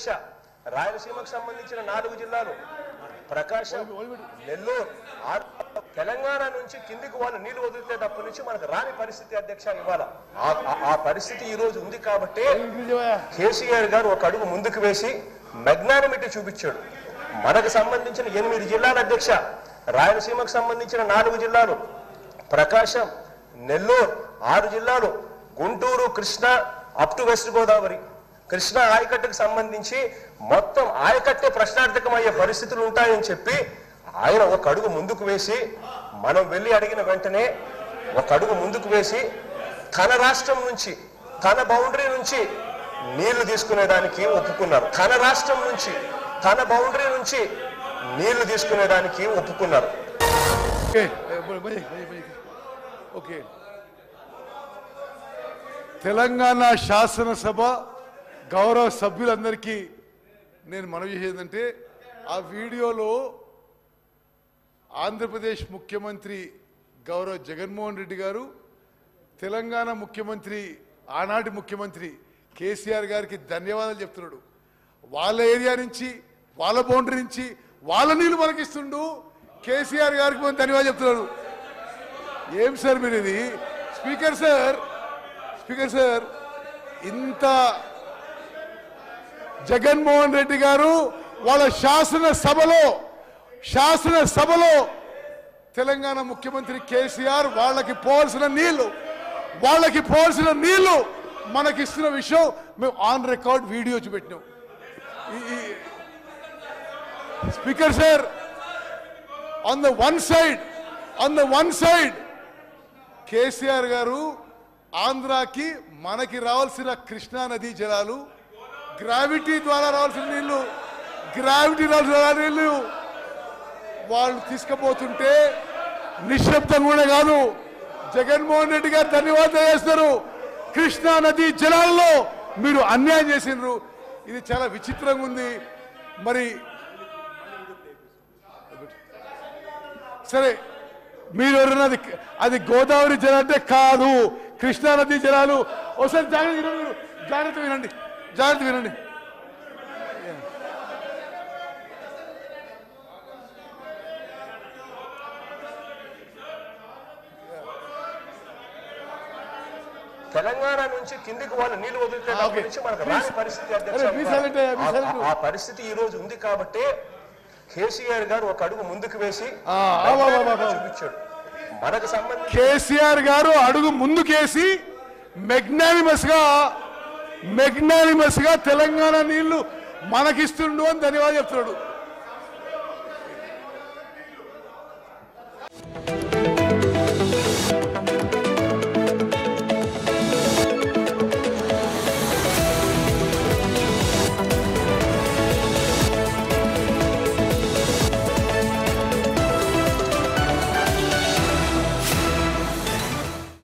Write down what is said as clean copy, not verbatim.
అధ్యక్ష రాయలసీమకు సంబంధించిన 4 జిల్లాలు ప్రకాశం, నెల్లూరు, తెలంగాణ నుంచి కిందికి వాళ్ళు నీళ్లు వదిలితే తప్ప నుంచి మనకు రాని పరిస్థితి అధ్యక్ష ఇవాళ. ఆ పరిస్థితి ఈ రోజు ఉంది కాబట్టి కేసీఆర్ గారు ఒక అడుగు ముందుకు వేసి మెగ్నానిమిటీ చూపించాడు. మనకు సంబంధించిన 8 జిల్లాల అధ్యక్ష రాయలసీమకు సంబంధించిన 4 జిల్లాలు ప్రకాశం, నెల్లూరు, 6 జిల్లాలు Guntur, Krishna up to west Godavari, Krishna ఆయకట్టుకు సంబంధించి మొత్తం ఆయకట్టే ప్రశ్నార్థకమయ్యే పరిస్థితులు ఉంటాయని చెప్పి ఆయన ఒక అడుగు ముందుకు వేసి, మనం వెళ్ళి అడిగిన వెంటనే ఒక అడుగు ముందుకు వేసి తన రాష్ట్రం నుంచి, తన బౌండరీ నుంచి నీళ్లు తీసుకునేదానికి ఒప్పుకున్నారు. తన రాష్ట్రం నుంచి, తన బౌండరీ నుంచి నీళ్లు తీసుకునేదానికి ఒప్పుకున్నారు. తెలంగాణ శాసనసభ గౌరవ సభ్యులందరికీ నేను మనవి చేసేదంటే, ఆ వీడియోలో ఆంధ్రప్రదేశ్ ముఖ్యమంత్రి గౌరవ జగన్మోహన్ రెడ్డి గారు తెలంగాణ ముఖ్యమంత్రి, ఆనాటి ముఖ్యమంత్రి కేసీఆర్ గారికి ధన్యవాదాలు చెప్తున్నాడు. వాళ్ళ ఏరియా నుంచి, వాళ్ళ బౌండరీ నుంచి వాళ్ళ నీళ్ళు మనకిస్తుండు, కేసీఆర్ గారికి మనం ధన్యవాదాలు చెప్తున్నాడు. ఏం సార్ మీరు ఇది? స్పీకర్ సార్ ఇంత జగన్మోహన్ రెడ్డి గారు వాళ్ళ శాసనసభలో తెలంగాణ ముఖ్యమంత్రి కేసీఆర్ వాళ్ళకి పోవాల్సిన నీళ్లు మనకిస్తున్న విషయం మేము ఆన్ రికార్డ్ వీడియో చూపెట్టినాం. Speaker sir, on the one side KCR గారు ఆంధ్రాకి మనకి రావాల్సిన కృష్ణా నదీ జలాలు, గ్రావిటీ ద్వారా రావాల్సిన నీళ్లు వాళ్ళు తీసుకుపోతుంటే నిశ్శబ్దంగా కూడా కాదు, జగన్మోహన్ రెడ్డి గారు ధన్యవాదాలు చేస్తారు. కృష్ణా నదీ జలాల్లో మీరు అన్యాయం చేసినారు. ఇది చాలా విచిత్రంగా ఉంది. మరి సరే, మీరు ఎవరన్నది అది గోదావరి జలం అంటే కాదు, కృష్ణా నదీ జలాలు. ఒకసారి జాగ్రత్త వినండి. తెలంగాణ నుంచి కిందికి వాళ్ళు నీళ్లు వదిలితే తప్ప నుంచి మనకు రాని పరిస్థితి అధ్యక్ష. ఆ పరిస్థితి ఈ రోజు ఉంది కాబట్టి కేసీఆర్ గారు ఒక అడుగు ముందుకు వేసి చూపించాడు. మనకు సంబంధించి కేసీఆర్ గారు అడుగు ముందుకేసి మెగ్నానిమస్ గా తెలంగాణ నీళ్లు మనకిస్తుండు అని ధన్యవాదాలు చెప్తున్నాడు.